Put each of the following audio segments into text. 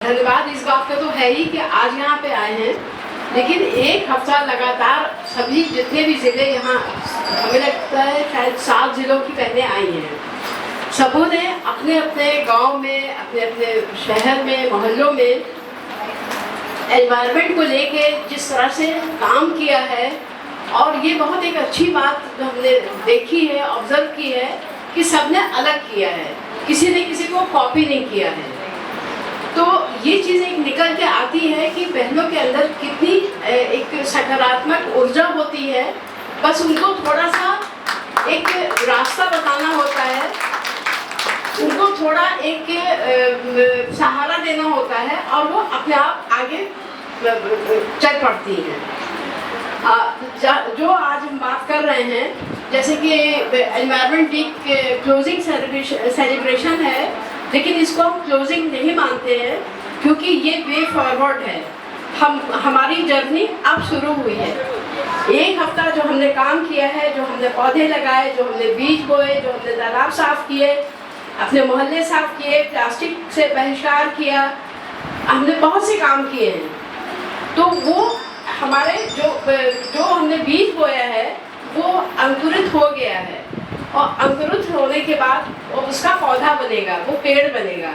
धन्यवाद इस बात का तो है ही कि आज यहाँ पे आए हैं, लेकिन एक हफ्ता लगातार सभी जितने भी ज़िले यहाँ, हमें लगता है शायद 7 ज़िलों की पहले आई हैं, सबों ने अपने अपने गांव में, अपने अपने शहर में, मोहल्लों में एनवायरनमेंट को लेके जिस तरह से काम किया है, और ये बहुत एक अच्छी बात हमने देखी है, ऑब्जर्व की है कि सबने अलग किया है, किसी ने किसी को कॉपी नहीं किया है। तो ये चीज़ एक निकल के आती है कि बहनों के अंदर कितनी एक सकारात्मक ऊर्जा होती है, बस उनको थोड़ा सा एक रास्ता बताना होता है, उनको थोड़ा एक सहारा देना होता है और वो अपने आप आगे चल पड़ती हैं। जो आज हम बात कर रहे हैं, जैसे कि एनवायरनमेंट डे क्लोजिंग सेलिब्रेशन है, लेकिन इसको हम क्लोजिंग नहीं मानते हैं क्योंकि ये वे फॉरवर्ड है। हमारी जर्नी अब शुरू हुई है। एक हफ्ता जो हमने काम किया है, जो हमने पौधे लगाए, जो हमने बीज बोए, जो हमने तालाब साफ किए, अपने मोहल्ले साफ किए, प्लास्टिक से बहिष्कार किया, हमने बहुत से काम किए हैं। तो वो हमारे जो हमने बीज बोया है वो अंकुरित हो गया है, और अंकुरित होने के बाद वो उसका पौधा बनेगा, वो पेड़ बनेगा,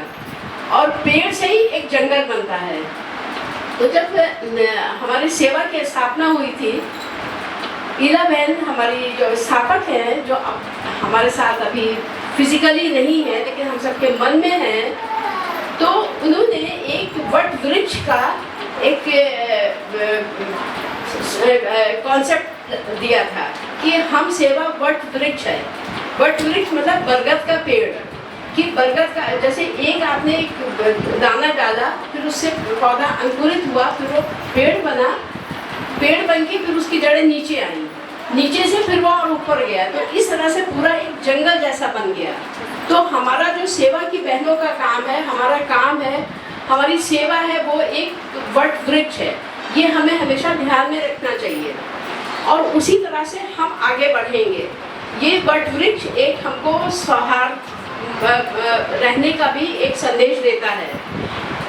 और पेड़ से ही एक जंगल बनता है। तो जब हमारी सेवा की स्थापना हुई थी, ईला बहन हमारी जो स्थापक हैं, जो हमारे साथ अभी फिजिकली नहीं है लेकिन हम सबके मन में हैं, तो उन्होंने एक वट वृक्ष का एक कॉन्सेप्ट दिया था कि हम सेवा वट वृक्ष है। वट वृक्ष मतलब बरगद का पेड़, कि बरगद का जैसे एक आपने एक दाना डाला, फिर उससे पौधा अंकुरित हुआ, फिर वो पेड़ बना, पेड़ बन के फिर उसकी जड़ें नीचे आई, नीचे से फिर वो और ऊपर गया, तो इस तरह से पूरा एक जंगल जैसा बन गया। तो हमारा जो सेवा की बहनों का काम है, हमारा काम है, हमारी सेवा है, वो एक वट वृक्ष है। ये हमें हमेशा ध्यान में रखना चाहिए और उसी तरह से हम आगे बढ़ेंगे। ये वट वृक्ष एक हमको सौहार्द रहने का भी एक संदेश देता है।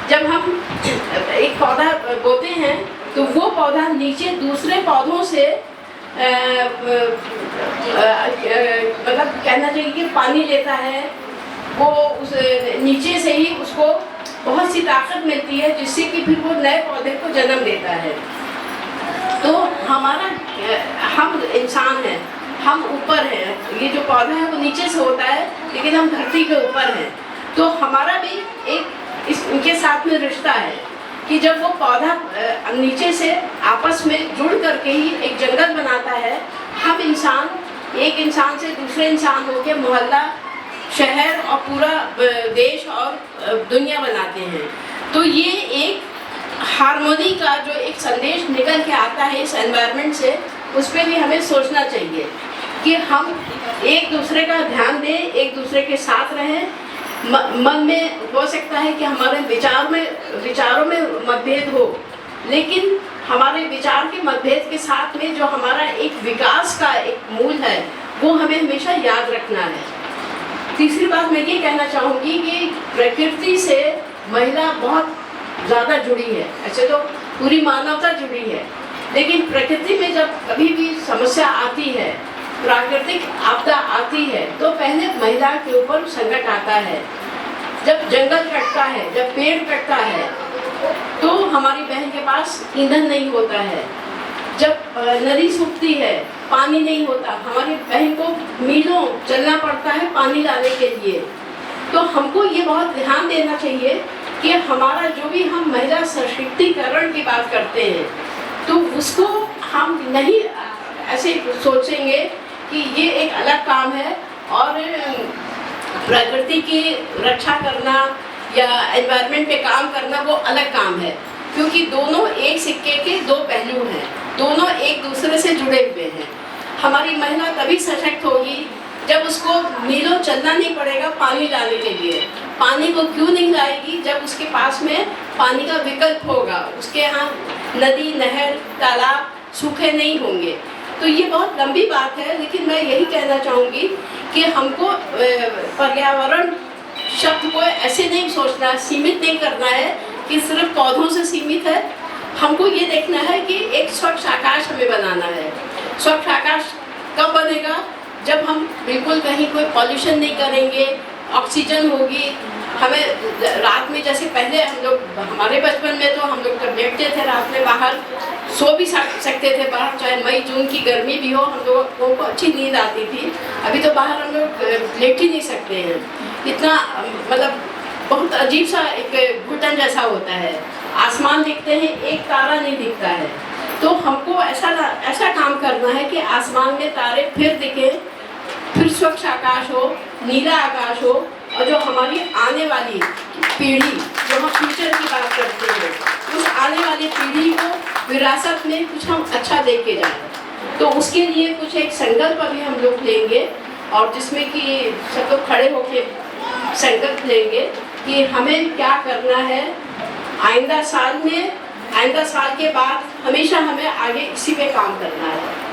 जब हम एक पौधा बोते हैं तो वो पौधा नीचे दूसरे पौधों से मतलब कहना चाहिए कि पानी लेता है, वो उस नीचे से ही उसको बहुत सी ताकत मिलती है, जिससे कि फिर वो नए पौधे को जन्म देता है। तो हम इंसान हैं, हम ऊपर हैं, ये जो पौधा है वो नीचे से होता है, लेकिन हम धरती के ऊपर हैं। तो हमारा भी एक इनके साथ में रिश्ता है कि जब वो पौधा नीचे से आपस में जुड़ करके ही एक जंगल बनाता है, हम इंसान एक इंसान से दूसरे इंसान होके मोहल्ला, शहर और पूरा देश और दुनिया बनाते हैं। तो ये एक हार्मोनी का जो एक संदेश निकल के आता है इस एनवायरनमेंट से, उस पर भी हमें सोचना चाहिए कि हम एक दूसरे का ध्यान दें, एक दूसरे के साथ रहें। मन में हो सकता है कि हमारे विचारों में मतभेद हो, लेकिन हमारे विचार के मतभेद के साथ में जो हमारा एक विकास का एक मूल है, वो हमें हमेशा याद रखना है। तीसरी बात मैं ये कहना चाहूँगी कि प्रकृति से महिला बहुत ज़्यादा जुड़ी है। ऐसे तो पूरी मानवता जुड़ी है, लेकिन प्रकृति में जब कभी भी समस्या आती है, प्राकृतिक आपदा आती है, तो पहले महिला के ऊपर संकट आता है। जब जंगल कटता है, जब पेड़ कटता है, तो हमारी बहन के पास ईंधन नहीं होता है। जब नदी सूखती है, पानी नहीं होता, हमारी बहन को मीलों चलना पड़ता है पानी लाने के लिए। तो हमको ये बहुत ध्यान देना चाहिए कि हमारा जो भी हम महिला सशक्तिकरण की बात करते हैं, तो उसको हम नहीं ऐसे सोचेंगे कि ये एक अलग काम है और प्रकृति की रक्षा करना या एनवायरनमेंट पे काम करना वो अलग काम है, क्योंकि दोनों एक सिक्के के दो पहलू हैं, दोनों एक दूसरे से जुड़े हुए हैं। हमारी महिला तभी सशक्त होगी जब उसको मीलों चलना नहीं पड़ेगा पानी लाने के लिए। पानी को क्यों नहीं लाएगी? जब उसके पास में पानी का विकल्प होगा, उसके यहाँ नदी, नहर, तालाब सूखे नहीं होंगे। तो ये बहुत लंबी बात है, लेकिन मैं यही कहना चाहूँगी कि हमको पर्यावरण शब्द को ऐसे नहीं सोचना, सीमित नहीं करना है कि सिर्फ पौधों से सीमित है। हमको ये देखना है कि एक स्वच्छ आकाश हमें बनाना है। स्वच्छ आकाश कब बनेगा? जब हम बिल्कुल कहीं कोई पॉल्यूशन नहीं करेंगे, ऑक्सीजन होगी। हमें रात में, जैसे पहले हम लोग, हमारे बचपन में तो हम लोग जब बैठते थे रात में बाहर, सो भी सकते थे बाहर, चाहे मई जून की गर्मी भी हो, हम लोगों को अच्छी नींद आती थी। अभी तो बाहर हम लोग लेट ही नहीं सकते हैं। इतना मतलब बहुत अजीब सा एक घुटन जैसा होता है। आसमान देखते हैं, एक तारा नहीं दिखता है। तो हमको ऐसा काम करना है कि आसमान में तारे फिर दिखें, फिर स्वच्छ आकाश हो, नीला आकाश हो, और जो हमारी आने वाली पीढ़ी, जो हम फ्यूचर की बात करते हैं, उस आने वाली पीढ़ी को विरासत में कुछ हम अच्छा दे के जाएं। तो उसके लिए कुछ एक संकल्प अभी हम लोग लेंगे, और जिसमें कि सब लोग खड़े होकर संकल्प लेंगे कि हमें क्या करना है आइंदा साल में, आइंदा साल के बाद हमेशा हमें आगे इसी पे काम करना है।